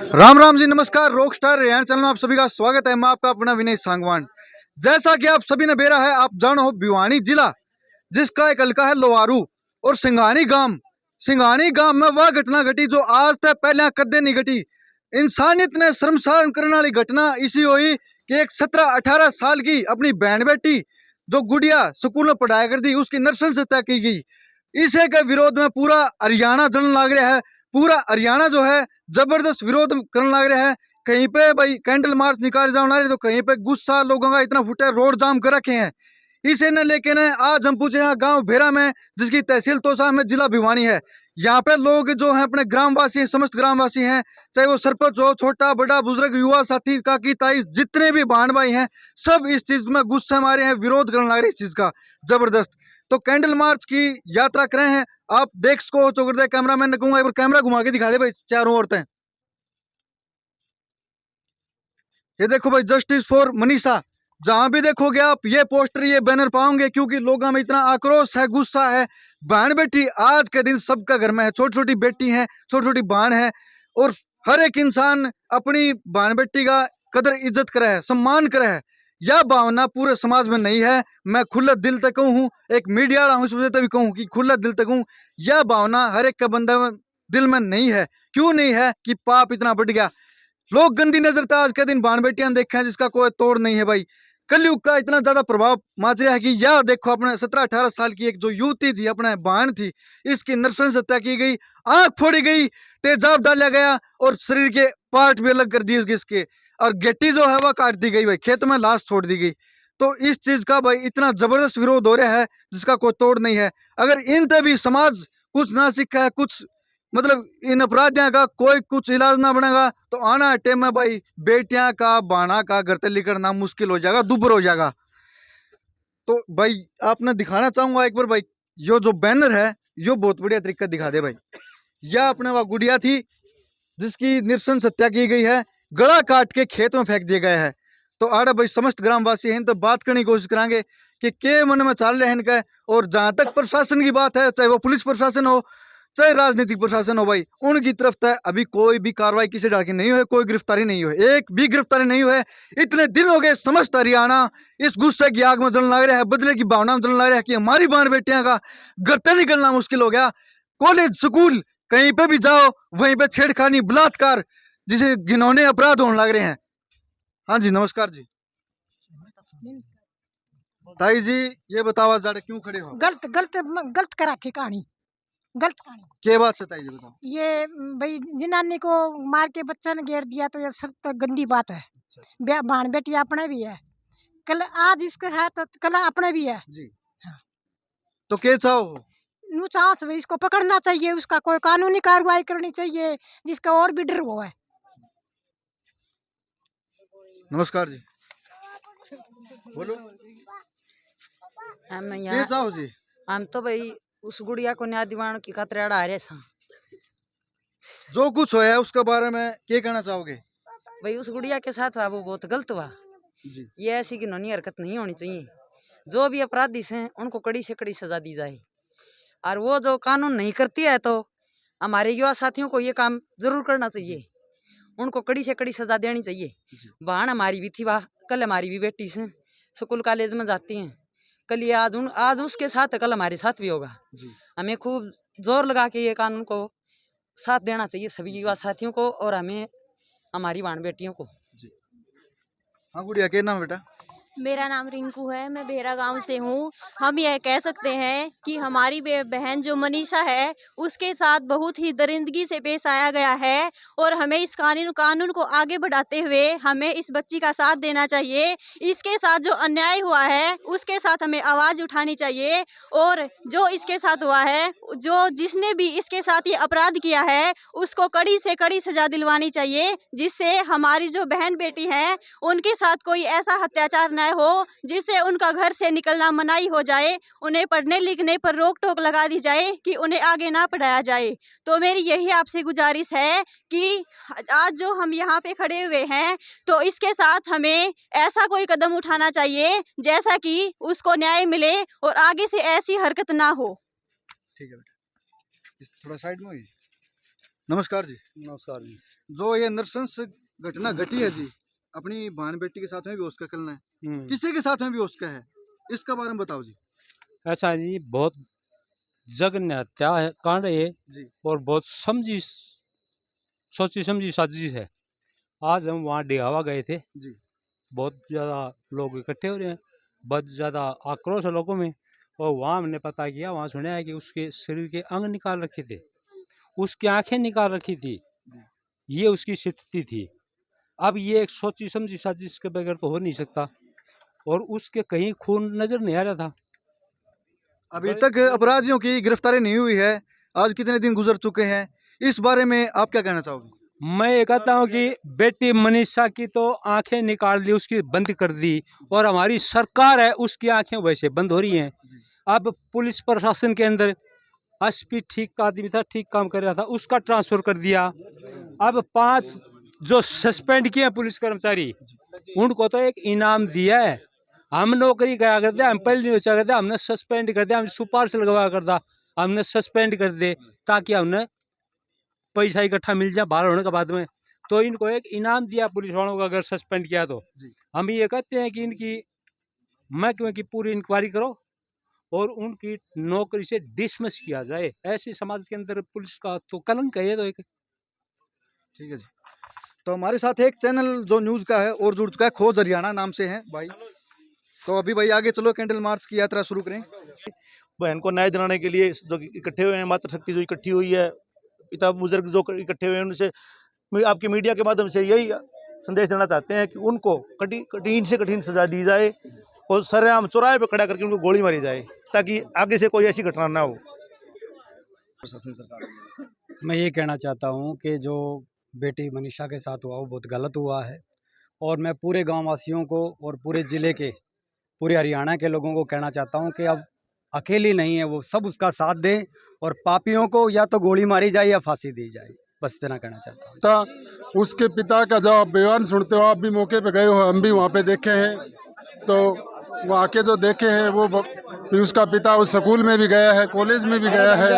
राम राम जी, नमस्कार। Rock star Rehan channel में आप सभी का स्वागत है। मैं आपका अपना विनय सांगवान। जैसा कि आप सभी ने बेरा है, आप जानो हो भिवानी जिला जिसका एक हल्का है लोहारू और सिंघानी गांव में वह घटना घटी जो आज तक पहले कदे नहीं घटी। इंसानियत ने शर्मसार करने वाली घटना इसी हुई कि एक 17-18 साल की अपनी बहन बेटी जो गुड़िया स्कूल में पढ़ाया करती उसकी नर्सरी हत्या की गई। इसे के विरोध में पूरा हरियाणा जलन लग रहा है। पूरा हरियाणा जो है जबरदस्त विरोध करने लग रहे हैं। कहीं पे भाई कैंडल मार्च निकाल जाना रहे तो कहीं पे गुस्सा लोगों का इतना फुटा रोड जाम कर रखे हैं। इसे न लेके न आज हम पूछे यहाँ गांव भेरा में जिसकी तहसील तोसा में जिला भिवानी है। यहाँ पे लोग जो हैं अपने ग्रामवासी हैं, समस्त ग्रामवासी हैं, चाहे वो सरपंच हो, छोटा बड़ा बुजुर्ग युवा साथी काकी ताई जितने भी बहन भाई हैं, सब इस चीज में गुस्से मारे हैं, विरोध करने लग रहे इस चीज का जबरदस्त। तो कैंडल मार्च की यात्रा कर रहे हैं। आप देख सको चौकर दे कैमरा मैन ने कहूंगा एक बार कैमरा घुमा के दिखा दे भाई चारों औरतें। ये देखो भाई, जस्टिस फॉर मनीषा। जहां भी देखोगे आप ये पोस्टर ये बैनर पाओगे क्योंकि लोगों में इतना आक्रोश है, गुस्सा है। बहन बेटी आज के दिन सबका घर में है, छोटी छोटी बेटी है, छोटी छोटी बहन है, और हर एक इंसान अपनी बहन बेटी का कदर इज्जत करे है, सम्मान करे है। यह भावना पूरे समाज में नहीं है। मैं खुला दिल तक हूँ, एक मीडिया वाला हूँ, इस वजह से भी कहूँ कि खुला दिल तक हूँ। यह भावना हर एक का बंदा दिल में नहीं है। क्यों नहीं है कि पाप इतना बढ़ गया। लोग गंदी नजर आज के दिन बाण बेटियां देखा है जिसका कोई तोड़ नहीं है भाई। कलयुग का इतना ज्यादा प्रभाव माच रहा है कि यह देखो अपने 17-18 साल की एक जो युवती थी, अपने बहन थी, इसकी नृशंस हत्या की गई, आंख फोड़ी गई, तेजाब डाला गया और शरीर के पार्ट भी अलग कर दिए इसके, और गेटी जो है वह काट दी गई भाई, खेत में लाश छोड़ दी गई। तो इस चीज का भाई इतना जबरदस्त विरोध हो रहा है जिसका कोई तोड़ नहीं है। अगर इन पे भी समाज कुछ ना सीखा है, कुछ मतलब इन अपराधियों का कोई कुछ इलाज ना बनेगा तो आना टाइम में भाई बेटियां का बाणा का घर से निकलना मुश्किल हो जाएगा, दुबर हो जाएगा। तो भाई आपने दिखाना चाहूंगा एक बार भाई, यो जो बैनर है यो बहुत बढ़िया तरीका दिखा दे भाई। यह अपने वह गुड़िया थी जिसकी नृशंस हत्या की गई है, गला काट के खेत में फेंक दिया गया है। तो आड़ा भाई समस्त ग्रामवासी हैं तो बात करने की कोशिश करेंगे कि के मन में चल रहे हैं इनका। और जहां तक प्रशासन की बात है, चाहे वो पुलिस प्रशासन हो चाहे राजनीतिक प्रशासन हो भाई, उनकी तरफ से अभी कोई भी कार्रवाई किसी तरह की नहीं हुई, कोई गिरफ्तारी नहीं हुई, एक भी गिरफ्तारी नहीं हुई। इतने दिन हो गए समस्त हरियाणा इस गुस्से की आग में जलने लग रहा है, बदले की भावना में जलने लग रहा है कि हमारी बहन बेटियां का घर से निकलना मुश्किल हो गया। कॉलेज स्कूल कहीं पे भी जाओ वहीं पे छेड़खानी बलात्कार जिसे घिनौने अपराध होने लग रहे हैं। हाँ जी, नमस्कार जी। ताई जी ये बताओ जरा क्यों खड़े हो? गलत गलत गलत करा के कहानी, गलत कहानी। क्या बात है ताई जी, बताओ। ये भाई जनानी को मार के बच्चा ने घेर दिया तो ये सब तो गंदी बात है। बहन बेटी अपने भी है, कल आज इसका है तो कल अपने भी है जी। हाँ। तो क्या चाहो? नू चांस भाई इसको पकड़ना चाहिए, उसका कोई कानूनी कार्रवाई करनी चाहिए जिसका और भी डर वो है। नमस्कार जी, बोलो हम क्या यहाँ चाहो जी? हम तो भाई उस गुड़िया को न्याय दिवाण की खातिर आ रहे सा। जो कुछ होया है उसके बारे में क्या कहना चाहोगे? भाई उस गुड़िया के साथ हुआ वो बहुत गलत हुआ। जी। ये ऐसी घिनौनी हरकत नहीं होनी चाहिए। जो भी अपराधी हैं उनको कड़ी से कड़ी सजा दी जाए, और वो जो कानून नहीं करती है तो हमारे युवा साथियों को ये काम जरूर करना चाहिए, उनको कड़ी से कड़ी सजा देनी चाहिए। बहन हमारी भी थी, वाह कल हमारी भी बेटी से स्कूल कॉलेज में जाती हैं, कल ये आज उसके साथ है, कल हमारे साथ भी होगा। हमें खूब जोर लगा के ये कानून को साथ देना चाहिए सभी युवा साथियों को और हमें हमारी बहन बेटियों को। हाँ गुड़िया, क्या नाम बेटा? मेरा नाम रिंकू है, मैं बेरा गांव से हूँ। हम यह कह सकते हैं कि हमारी बहन जो मनीषा है उसके साथ बहुत ही दरिंदगी से पेश आया गया है, और हमें इस कानून को आगे बढ़ाते हुए हमें इस बच्ची का साथ देना चाहिए। इसके साथ जो अन्याय हुआ है उसके साथ हमें आवाज़ उठानी चाहिए, और जो इसके साथ हुआ है, जो जिसने भी इसके साथ ये अपराध किया है उसको कड़ी से कड़ी सजा दिलवानी चाहिए, जिससे हमारी जो बहन बेटी हैं उनके साथ कोई ऐसा अत्याचार न हो जिससे उनका घर से निकलना मनाही हो जाए, उन्हें पढ़ने लिखने पर रोक टोक लगा दी जाए कि उन्हें आगे ना पढ़ाया जाए। तो मेरी यही आपसे गुजारिश है कि आज जो हम यहाँ पे खड़े हुए हैं तो इसके साथ हमें ऐसा कोई कदम उठाना चाहिए जैसा कि उसको न्याय मिले और आगे से ऐसी हरकत ना हो। ठीक है बेटा, थोड़ा साइड में। नमस्कार जी। नमस्कार जी। जो ये नरसंस घटना घटी है जी, अपनी बहन बेटी के साथ में भी उसका करना है, किसी के साथ में भी उसका है, इसका बारे में बताओ जी। ऐसा है जी, बहुत जघन्य हत्या है, कांड है जी। और बहुत सोची समझी साजिश है। आज हम वहाँ डिहावा गए थे जी। बहुत ज़्यादा लोग इकट्ठे हो रहे हैं, बहुत ज़्यादा आक्रोश है लोगों में। और वहाँ हमने पता किया, वहाँ सुना है कि उसके शरीर के अंग निकाल रखे थे, उसकी आंखें निकाल रखी थी, ये उसकी स्थिति थी। अब ये एक सोची समझी साजिश के बगैर तो हो नहीं सकता, और उसके कहीं खून नजर नहीं आ रहा था। अभी तक अपराधियों की गिरफ्तारी नहीं हुई है, आज कितने दिन गुजर चुके हैं, इस बारे में आप क्या कहना चाहोगे? मैं ये कहता हूँ कि बेटी मनीषा की तो आंखें निकाल दी, उसकी बंद कर दी, और हमारी सरकार है उसकी आंखें वैसे बंद हो रही हैं। अब पुलिस प्रशासन के अंदर एसपी ठीक आदमी था, ठीक काम कर रहा था, उसका ट्रांसफर कर दिया। अब 5 जो सस्पेंड किए हैं पुलिस कर्मचारी, उनको तो एक इनाम दिया है। हम नौकरी करा करते, हम पहले नहीं करते, हमने सस्पेंड कर दिया, हम सिफारिश लगवा करता, हमने सस्पेंड कर दे ताकि हमने पैसा इकट्ठा मिल जाए बाहर होने के बाद में। तो इनको एक इनाम दिया पुलिस वालों को अगर सस्पेंड किया तो। हम ये कहते हैं कि इनकी महकमे की पूरी इंक्वायरी करो और उनकी नौकरी से डिसमिस किया जाए। ऐसे समाज के अंदर पुलिस का तो कलंक है ये तो एक। ठीक है जी। तो हमारे साथ एक चैनल जो न्यूज़ का है और जुड़ चुका है, खोज हरियाणा नाम से है भाई। तो अभी भाई आगे चलो, कैंडल मार्च की यात्रा शुरू करें। बहन को न्याय दिलाने के लिए जो इकट्ठे हुए हैं, मातृशक्ति जो इकट्ठी हुई है, पिता बुजुर्ग जो इकट्ठे हुए हैं, उनसे आपके मीडिया के माध्यम से यही संदेश देना चाहते हैं कि उनको कठिन से कठिन सजा दी जाए और सरेआम चौराहे पर खड़ा करके उनको गोली मारी जाए, ताकि आगे से कोई ऐसी घटना ना हो। मैं ये कहना चाहता हूँ कि जो बेटी मनीषा के साथ हुआ वो बहुत गलत हुआ है, और मैं पूरे गाँव वासियों को और पूरे ज़िले के, पूरे हरियाणा के लोगों को कहना चाहता हूँ कि अब अकेली नहीं है, वो सब उसका साथ दें और पापियों को या तो गोली मारी जाए या फांसी दी जाए। बस इतना कहना चाहता हूँ। उसके पिता का जब आप बयान सुनते हो, आप भी मौके पे गए हो, हम भी वहाँ पे देखे हैं, तो वहाँ के जो देखे हैं वो उसका पिता उस स्कूल में भी गया है, कॉलेज में भी गया है,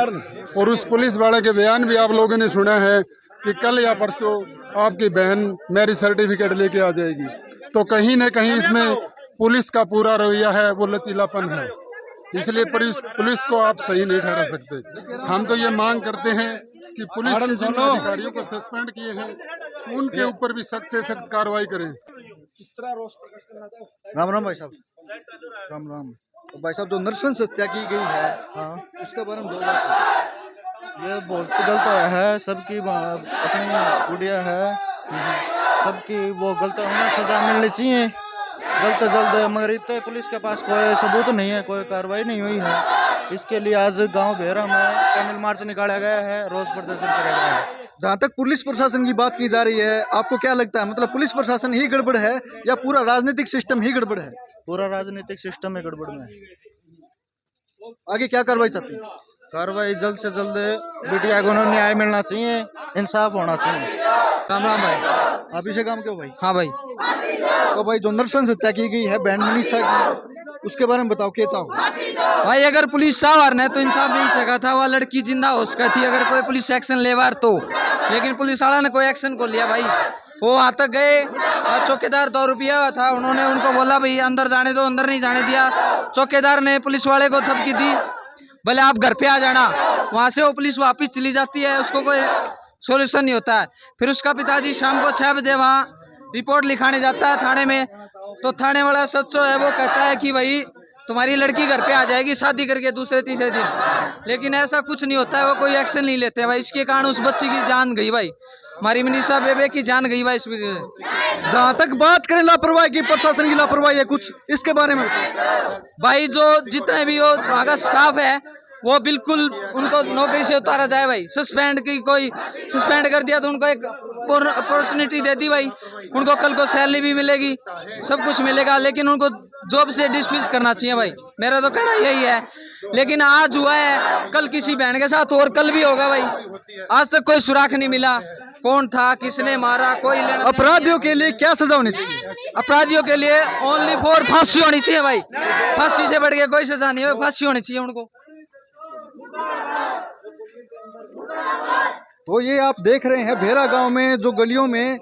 और उस पुलिस वाले के बयान भी आप लोगों ने सुना है कि कल या परसों आपकी बहन मैरिज सर्टिफिकेट लेके आ जाएगी। तो कहीं न कहीं इसमें पुलिस का पूरा रवैया है वो लचीलापन है, इसलिए पुलिस को आप सही नहीं ठहरा सकते। हम तो ये मांग करते हैं कि पुलिस के जिन अधिकारियों को सस्पेंड किए हैं उनके ऊपर भी सख्त से सख्त कार्रवाई करें। राम राम भाई साहब। राम राम। तो भाई साहब, जो नरसंस हत्या की गई है, हाँ, उसके बारे में 2 बात। ये बहुत गलत है, सबकी अपनी गुड़िया है, सबकी वो गलत, उन्हें सजा मिलनी चाहिए जल्द से जल्द, मगर इतने पुलिस के पास कोई सबूत नहीं है, कोई कार्रवाई नहीं हुई है। इसके लिए आज गांव भेरा में कैंडल मार्च निकाला गया है, रोज प्रदर्शन किया गया है। जहाँ तक पुलिस प्रशासन की बात की जा रही है, आपको क्या लगता है, मतलब पुलिस प्रशासन ही गड़बड़ है या पूरा राजनीतिक सिस्टम ही गड़बड़ है? पूरा राजनीतिक सिस्टम है गड़बड़ में। आगे क्या कार्रवाई चाहते हैं? कार्रवाई जल्द से जल्द बिटिया को न्याय मिलना चाहिए, इंसाफ होना चाहिए। राम राम भाई। आप इसे काम क्यों भाई? हाँ भाई। तो भाई जो नरसंस हत्या की गई है बहन मनीषा की, उसके बारे में बताओ क्या चाहो? भाई अगर पुलिस सावर ने तो इंसाफ मिल सका था, वह लड़की जिंदा हो सका थी अगर कोई पुलिस एक्शन ले बार तो, लेकिन पुलिस वाला ने कोई एक्शन को लिया भाई। वो वहाँ तक गए, चौकीदार 2 रुपया हुआ था, उन्होंने उनको बोला भाई अंदर जाने दो, अंदर नहीं जाने दिया। चौकीदार ने पुलिस वाले को धमकी दी, भले आप घर पे आ जाना। वहाँ से वो पुलिस वापस चली जाती है, उसको कोई सोल्यूशन नहीं होता है। फिर उसका पिताजी शाम को 6 बजे वहाँ रिपोर्ट लिखाने जाता है थाने में, तो थाने वाला सच्चो है, वो कहता है कि भाई तुम्हारी लड़की घर पे आ जाएगी शादी करके दूसरे तीसरे दिन, लेकिन ऐसा कुछ नहीं होता है, वो कोई एक्शन नहीं लेते हैं भाई। इसके कारण उस बच्ची की जान गई भाई, हमारी मनीषा बेबे की जान गई भाई इस वजह से। जहाँ तक बात करें लापरवाही की, प्रशासन की लापरवाही है कुछ, इसके बारे में भाई जो जितने भी वो वहाँ का स्टाफ है वो बिल्कुल उनको नौकरी से उतारा जाए भाई। सस्पेंड कर दिया तो उनको एक अपॉर्चुनिटी दे दी भाई, उनको कल को सैलरी भी मिलेगी, सब कुछ मिलेगा, लेकिन उनको जॉब से डिसमिस करना चाहिए भाई, मेरा तो कहना यही है। लेकिन आज हुआ है, कल किसी बहन के साथ और कल भी होगा भाई। आज तक कोई सुराग नहीं मिला, कौन था, किसने मारा, कोई लेना। अपराधियों के लिए क्या सजा होनी चाहिए? अपराधियों के लिए ओनली 4 फांसी होनी चाहिए भाई, फांसी से बढ़ के कोई सजा नहीं है, फांसी होनी चाहिए उनको। तो ये आप देख रहे हैं भेरा गांव में जो गलियों में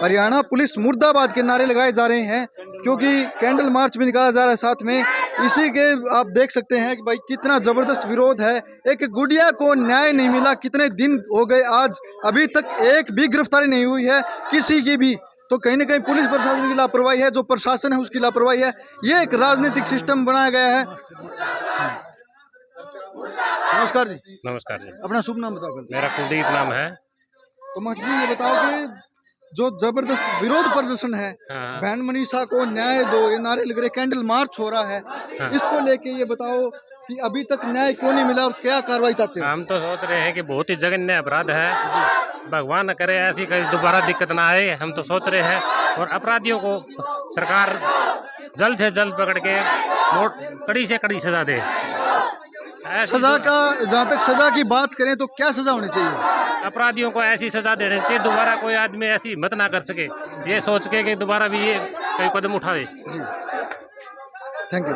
हरियाणा पुलिस मुर्दाबाद के नारे लगाए जा रहे हैं, क्योंकि कैंडल मार्च भी निकाला जा रहा है साथ में। इसी के आप देख सकते हैं कि भाई कितना जबरदस्त विरोध है। एक गुड़िया को न्याय नहीं मिला, कितने दिन हो गए आज, अभी तक एक भी गिरफ्तारी नहीं हुई है किसी की भी। तो कहीं ना कहीं पुलिस प्रशासन की लापरवाही है, जो प्रशासन है उसकी लापरवाही है। ये एक राजनीतिक सिस्टम बनाया गया है। नमस्कार जी। नमस्कार जी। अपना शुभ नाम बताओ। मेरा कुलदीप नाम है। तो महर्षि जी ये बताओ कि जो जबरदस्त विरोध प्रदर्शन है, हाँ। बहन मनीषा को न्याय दो, ये नारे लग रहे, कैंडल मार्च हो रहा है, हाँ। इसको लेके ये बताओ कि अभी तक न्याय क्यों नहीं मिला और क्या कार्रवाई चाहते हो? हम तो सोच रहे हैं कि बहुत ही जघन्य अपराध है, भगवान न करे ऐसी कहीं दोबारा दिक्कत ना आए। हम तो सोच रहे हैं और अपराधियों को सरकार जल्द से जल्द पकड़ के कड़ी से कड़ी सजा दे। सजा का, जहाँ तक सजा की बात करें तो क्या सजा होनी चाहिए? अपराधियों को ऐसी सजा देनी चाहिए दोबारा कोई आदमी ऐसी हिम्मत ना कर सके, ये सोच के कि दोबारा भी ये कोई कदम उठाए। Thank you.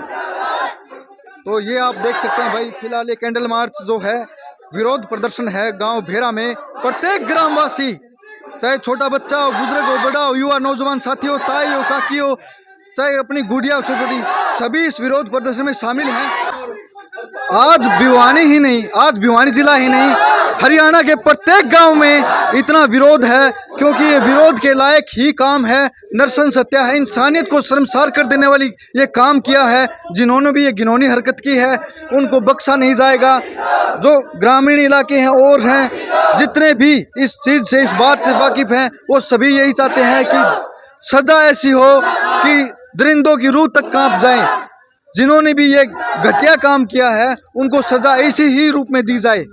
तो ये आप देख सकते हैं भाई, फिलहाल ये कैंडल मार्च जो है, विरोध प्रदर्शन है गांव भेरा में। प्रत्येक ग्रामवासी, चाहे छोटा बच्चा हो, बुजुर्ग हो, बड़ा हो, युवा, नौजवान साथी हो, ताई हो, काकी हो, चाहे अपनी गुड़िया हो छोटी छोटी, सभी इस विरोध प्रदर्शन में शामिल हैं। आज भिवानी ही नहीं, आज भिवानी जिला ही नहीं, हरियाणा के प्रत्येक गांव में इतना विरोध है, क्योंकि ये विरोध के लायक ही काम है। नरसंस हत्या है, इंसानियत को शर्मसार कर देने वाली ये काम किया है। जिन्होंने भी ये घिनौनी हरकत की है उनको बख्शा नहीं जाएगा। जो ग्रामीण इलाके हैं और हैं, जितने भी इस चीज़ से, इस बात से वाकिफ हैं, वो सभी यही चाहते हैं कि सजा ऐसी हो कि दरिंदों की रूह तक कांप जाए। जिन्होंने भी ये घटिया काम किया है उनको सजा ऐसी ही रूप में दी जाए।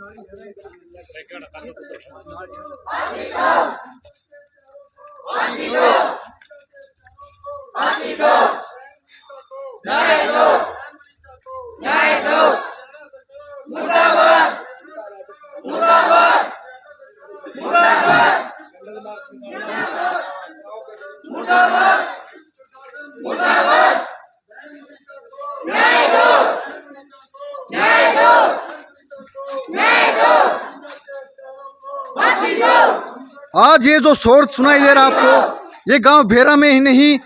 आज ये जो शोर सुनाई दे रहा है आपको, ये गांव भेरा में ही नहीं,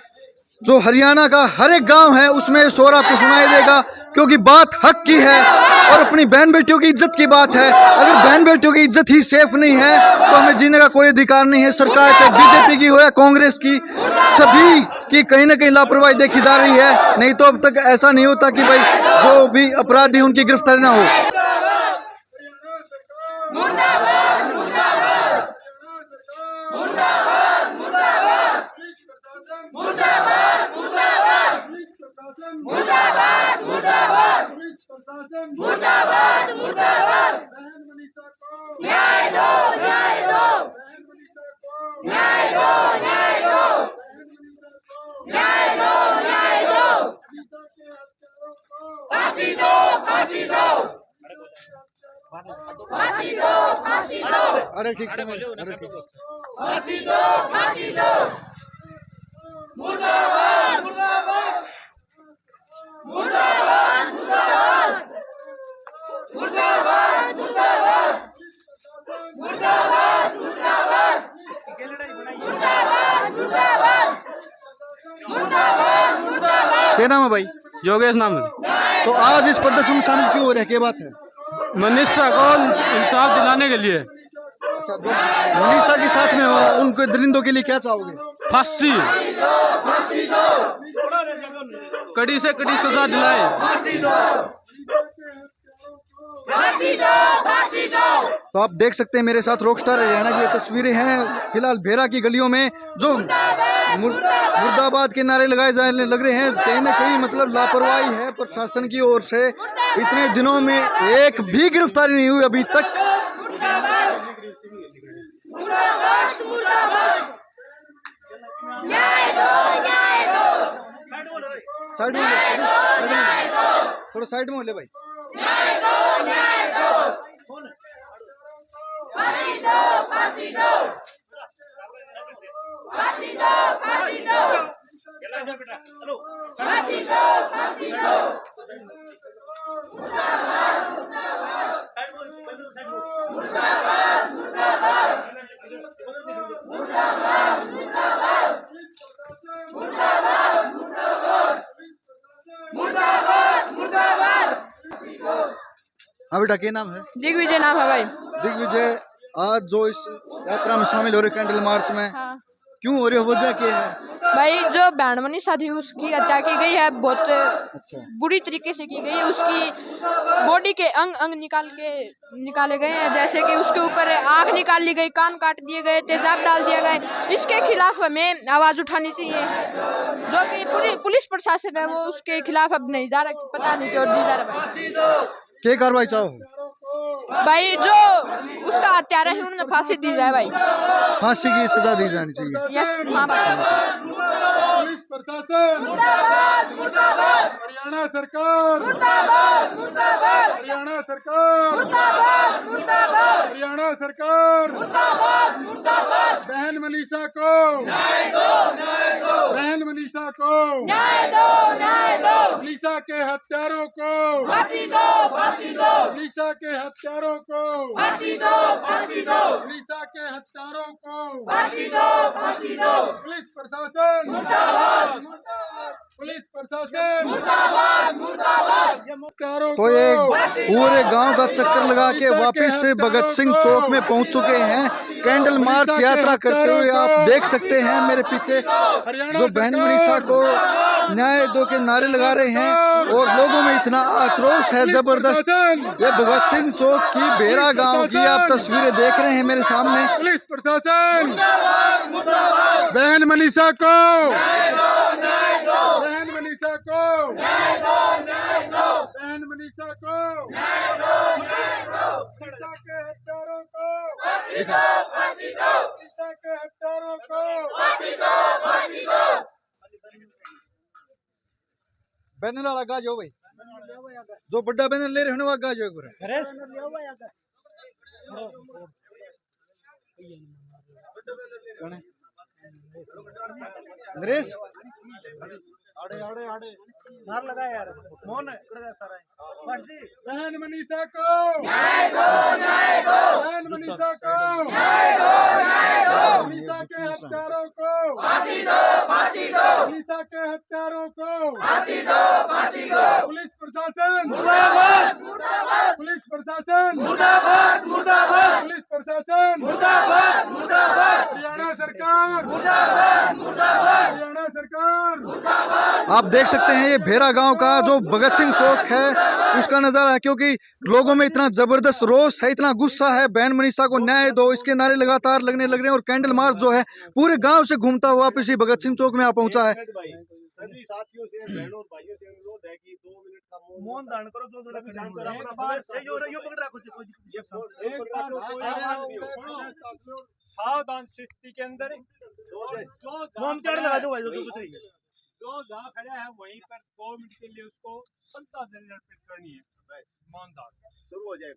जो हरियाणा का हर एक गांव है उसमें ये शोर आपको सुनाई देगा, क्योंकि बात हक की है और अपनी बहन बेटियों की इज्जत की बात है। अगर बहन बेटियों की इज्जत ही सेफ नहीं है तो हमें जीने का कोई अधिकार नहीं है। सरकार चाहे बीजेपी की हो या कांग्रेस की, सभी की कहीं ना कहीं लापरवाही देखी जा रही है। नहीं तो अब तक ऐसा नहीं होता कि भाई जो भी अपराधी उनकी गिरफ्तारी ना हो। अरे ठीक से, अरे ठीक है। क्या नाम है भाई? योगेश नाम है। तो आज इस प्रदर्शन में शामिल क्यों हो रहे हैं, क्या बात है? मनीषा को इंसाफ दिलाने के लिए। अच्छा, तो मनीषा के साथ में हो, उनको दरिंदों के लिए क्या चाहोगे? फांसी, कड़ी से कड़ी सजा दिलाए। तो आप देख सकते हैं मेरे साथ रॉकस्टार हरियाणा की ये तस्वीरें हैं। फिलहाल भेरा की गलियों में जो मुर्दाबाद के नारे लगाए जाने लग रहे हैं, कहीं ना कहीं मतलब लापरवाही है प्रशासन की ओर से। इतने दिनों में एक भी गिरफ्तारी नहीं हुई अभी तक। साइड में थोड़ा साइड में ले भाई। बेटा क्या नाम है? दिग्विजय नाम है भाई। दिग्विजय, आज जो इस यात्रा में शामिल हो रहे कैंडल मार्च में, हाँ क्यों हो रही हो, वजह क्या है? भाई, जो बहन मनीषा थी उसकी हत्या की गई है, बहुत अच्छा, बुरी तरीके से की गई है। उसकी बॉडी के अंग अंग निकाले गए हैं, जैसे कि उसके ऊपर आंख निकाल ली गई, कान काट दिए गए, तेजाब डाल दिया गया। इसके खिलाफ हमें आवाज उठानी चाहिए। जो कि पुलिस प्रशासन है वो उसके खिलाफ अब नहीं जा रहा, पता नहीं क्यों नहीं जा रहा भाई। क्या कार्रवाई चाहो? भाई जो उसका हत्यारा है उन्हें फांसी दी जाए भाई। फांसी की सजा दी जानी चाहिए। यस हाँ भाई। पुलिस प्रशासन हरियाणा सरकार हरियाणा सरकार हरियाणा सरकार बहन मनीषा को बहन मनीषा को मनीषा के हत्यारों को मनीषा के हत्यारों को मनीषा के हत्यारों को पुलिस प्रशासन पुलिस प्रशासन तो ये पूरे गांव का चक्कर लगा के वापस से भगत सिंह चौक में पहुंच चुके हैं कैंडल मार्च यात्रा करते हुए। आप देख सकते हैं मेरे पीछे जो बहन मनीषा को न्याय दो के नारे लगा रहे हैं और लोगों में इतना आक्रोश है जबरदस्त। ये भगत सिंह चौक की बेरा गांव की आप तस्वीरें देख रहे हैं मेरे सामने। पुलिस प्रशासन बहन मनीषा को बहन मनीषा को बहन मनीषा को मनीषा के हत्यारों को मनीषा के हत्यारों को बैनर वाला गा जो भाई, जो बड़ा बैनर ले रहे हो ना वो गा जो एक बार। कौन है? नरेश आड़े आड़े आड़े मार लगा यार मोहन है सारा बहन मनीषा को बहन मनीषा को मनीषा के हत्यारों को मनीषा के हत्यारों को पुलिस प्रशासन पुलिस प्रशासन पुलिस प्रशासन हरियाणा सरकार हरियाणा सरकार। आप देख सकते हैं ये भेरा गांव का जो भगत सिंह चौक है उसका नजारा है, क्योंकि लोगों में इतना जबरदस्त रोष है, इतना गुस्सा है। बहन मनीषा को न्याय दो इसके नारे लगातार लगने लग रहे हैं और कैंडल मार्च जो है पूरे गांव से घूमता हुआ वापस ही भगत सिंह चौक में आ पहुंचा है। सभी साथियों से बहनों और भाइयों से अनुरोध है कि 2 मिनट का मौन धारण करो। 2 मिनट का शांत सावधान स्थिति के अंदर जो जहाँ खड़ा है वहीं पर 2 मिनट के लिए उसको श्रद्धांजलि अर्पित करनी है। ईमानदार शुरू हो जाए।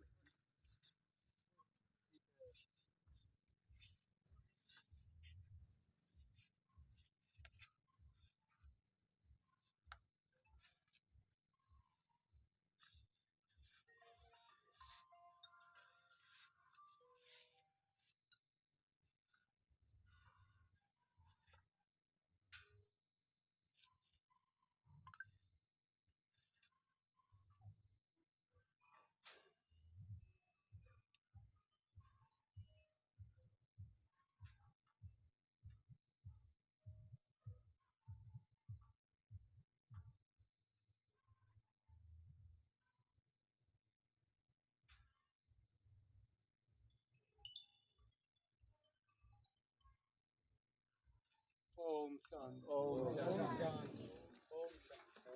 ओम शांति ओम शांति ओम शांति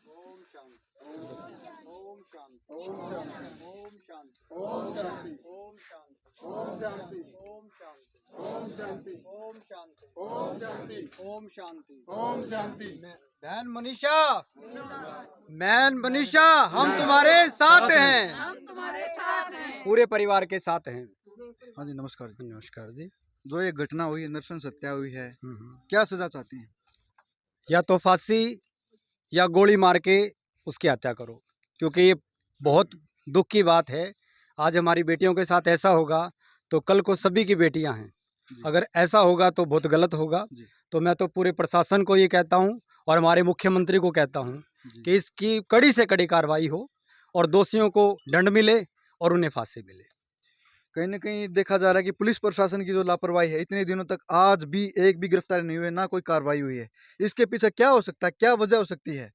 ओम शांति ओम शांति ओम शांति ओम शांति ओम शांति ओम शांति ओम शांति ओम शांति ओम शांति ओम शांति। बहन मनीषा, बहन मनीषा, हम तुम्हारे साथ हैं, हम तुम्हारे साथ हैं, पूरे परिवार के साथ हैं। हाँ जी नमस्कार जी। नमस्कार जी। जो ये घटना हुई है, नरसंस हत्या हुई है, क्या सजा चाहते हैं? या तो फांसी या गोली मार के उसकी हत्या करो, क्योंकि ये बहुत दुख की बात है। आज हमारी बेटियों के साथ ऐसा होगा तो कल को सभी की बेटियां हैं। अगर ऐसा होगा तो बहुत गलत होगा। तो मैं तो पूरे प्रशासन को ये कहता हूं और हमारे मुख्यमंत्री को कहता हूं कि इसकी कड़ी से कड़ी कार्रवाई हो और दोषियों को दंड मिले और उन्हें फांसी मिले। कहीं न कहीं देखा जा रहा है कि पुलिस प्रशासन की जो लापरवाही है, इतने दिनों तक आज भी एक भी गिरफ्तारी नहीं हुई है, ना कोई कार्रवाई हुई है। इसके पीछे क्या हो सकता है? क्या वजह हो सकती है?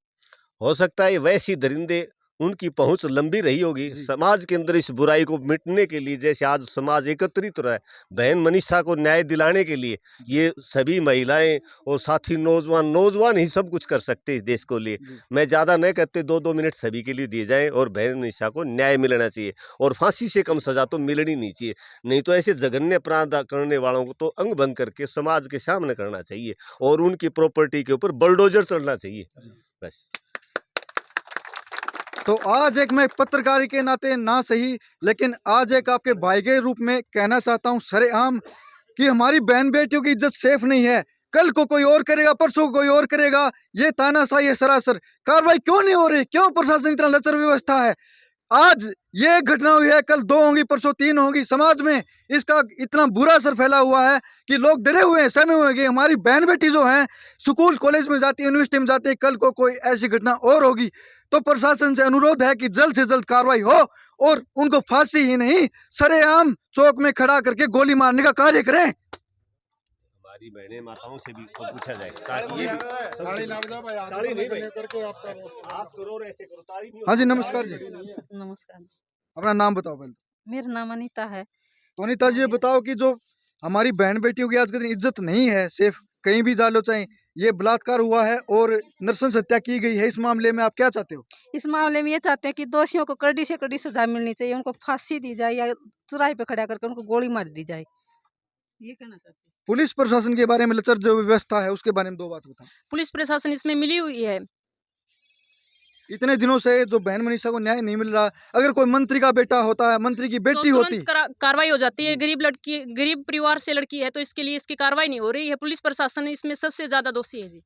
हो सकता है वैसी दरिंदे उनकी पहुंच लंबी रही होगी जी। समाज के अंदर इस बुराई को मिटने के लिए। जैसे आज समाज एकत्रित रहा है बहन मनीषा को न्याय दिलाने के लिए, ये सभी महिलाएं और साथी नौजवान ही सब कुछ कर सकते हैं इस देश को लिए। जी। मैं ज़्यादा नहीं कहते, 2-2 मिनट सभी के लिए दिए जाएं और बहन मनीषा को न्याय मिलना चाहिए और फांसी से कम सजा तो मिलनी नहीं चाहिए। नहीं तो ऐसे जघन्य अपराध करने वालों को तो अंग भंग करके समाज के सामने करना चाहिए और उनकी प्रॉपर्टी के ऊपर बुलडोजर चलना चाहिए। बस। तो आज एक मैं पत्रकारी के नाते ना सही, लेकिन आज एक आपके भाई के रूप में कहना चाहता हूँ सरेआम कि हमारी बहन बेटियों की इज्जत सेफ नहीं है। कल को कोई और करेगा, परसों को कोई और करेगा। ये तानाशाही है सरासर। कार्रवाई क्यों नहीं हो रही? क्यों प्रशासन इतना लचर व्यवस्था है? आज ये घटना हुई है, कल 2 होंगी, परसों 3 होंगी। समाज में इसका इतना बुरा असर फैला हुआ है कि लोग डरे हुए हैं, सहमे हुए हैं कि हमारी बहन बेटी जो हैं स्कूल कॉलेज में जाती है, यूनिवर्सिटी में जाती है, कल को कोई ऐसी घटना और होगी। तो प्रशासन से अनुरोध है कि जल्द से जल्द कार्रवाई हो और उनको फांसी ही नहीं, सरेआम चौक में खड़ा करके गोली मारने का कार्य करें। हमारी बहनें माताओं से भी पूछा जाए ताकि ये भी ताली नहीं भाई, आप करो और ऐसे करो, ताली नहीं। हाँ जी, नमस्कार जी। नमस्कार। अपना नाम बताओ पहले। मेरा नाम अनीता है। तो अनीता जी, ये बताओ कि जो हमारी बहन बेटियों की आज के दिन इज्जत नहीं है, सेफ कहीं भी जा लो, चाहे ये बलात्कार हुआ है और नृशंस हत्या की गई है, इस मामले में आप क्या चाहते हो? इस मामले में ये चाहते हैं कि दोषियों को कड़ी से कड़ी सजा मिलनी चाहिए, उनको फांसी दी जाए या चौराहे पे खड़ा करके उनको गोली मार दी जाए, ये कहना चाहते हैं। पुलिस प्रशासन के बारे में लचर जो व्यवस्था है उसके बारे में 2 बात बताओ। पुलिस प्रशासन इसमें मिली हुई है। इतने दिनों से जो बहन मनीषा को न्याय नहीं मिल रहा, अगर कोई मंत्री का बेटा होता है, मंत्री की बेटी तो होती, तुरंत कार्रवाई हो जाती है। गरीब परिवार से लड़की है तो इसके लिए इसकी कार्रवाई नहीं हो रही है। पुलिस प्रशासन इसमें सबसे ज्यादा दोषी है जी।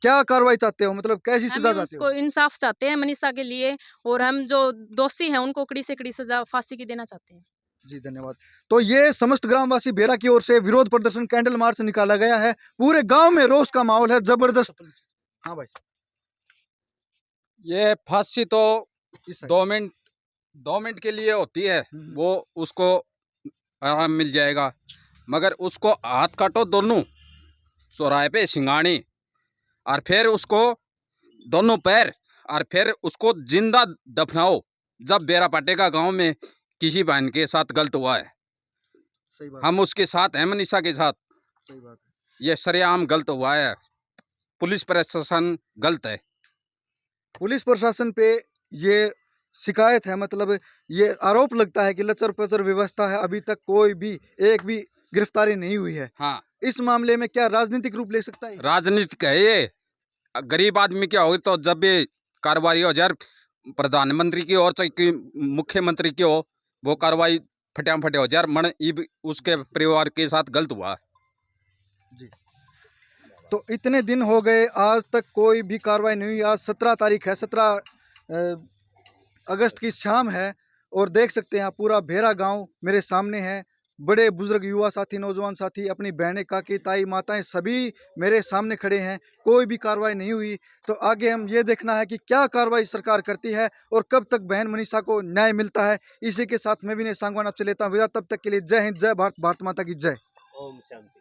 क्या कार्रवाई चाहते हो? मतलब कैसी हम सजा चाहते उसको हो? इंसाफ चाहते हैं मनीषा के लिए, और हम जो दोषी हैं उनको कड़ी से कड़ी सजा फांसी की देना चाहते हैं। जी, धन्यवाद। तो ये समस्त ग्रामवासी बेरा की ओर से विरोध प्रदर्शन कैंडल मार्च निकाला गया है। पूरे गांव में रोष का माहौल है, जबरदस्त। हाँ भाई, ये फांसी तो इस साइड। 2 मिनट के लिए होती है, वो उसको आराम मिल जाएगा, मगर उसको हाथ काटो दोनों चौराहे पे सिंगाणी, और फिर उसको दोनों पैर, और फिर उसको जिंदा दफनाओ। जब बेरा पाटेगा गांव में किसी बहन के साथ गलत हुआ है, सही बात, हम उसके साथ हैं, मनीषा के साथ। सही बात है। ये सरेआम गलत हुआ है, पुलिस प्रशासन गलत है। पुलिस प्रशासन पे ये शिकायत है, मतलब ये आरोप लगता है कि लचर पचर व्यवस्था है, अभी तक कोई भी एक भी गिरफ्तारी नहीं हुई है। हाँ, इस मामले में क्या राजनीतिक रूप ले सकता है? राजनीतिक है ये। गरीब आदमी क्या होगी तो जब भी कार्रवाई हो जाए, प्रधानमंत्री की और चाहे कि मुख्यमंत्री की हो, वो कार्रवाई फटाम फटे हो जाए, मन इब उसके परिवार के साथ गलत हुआ। जी, तो इतने दिन हो गए, आज तक कोई भी कार्रवाई नहीं हुई। आज 17 तारीख है, 17 अगस्त की शाम है, और देख सकते हैं आप पूरा भेरा गांव मेरे सामने है। बड़े बुजुर्ग, युवा साथी, नौजवान साथी, अपनी बहनें, काकी, ताई, माताएं सभी मेरे सामने खड़े हैं। कोई भी कार्रवाई नहीं हुई। तो आगे हम ये देखना है कि क्या कार्रवाई सरकार करती है और कब तक बहन मनीषा को न्याय मिलता है। इसी के साथ मैं विनय सांगवान आपसे लेता हूँ विदा। तब तक के लिए जय हिंद, जय भारत, भारत माता की जय। ओम शांति।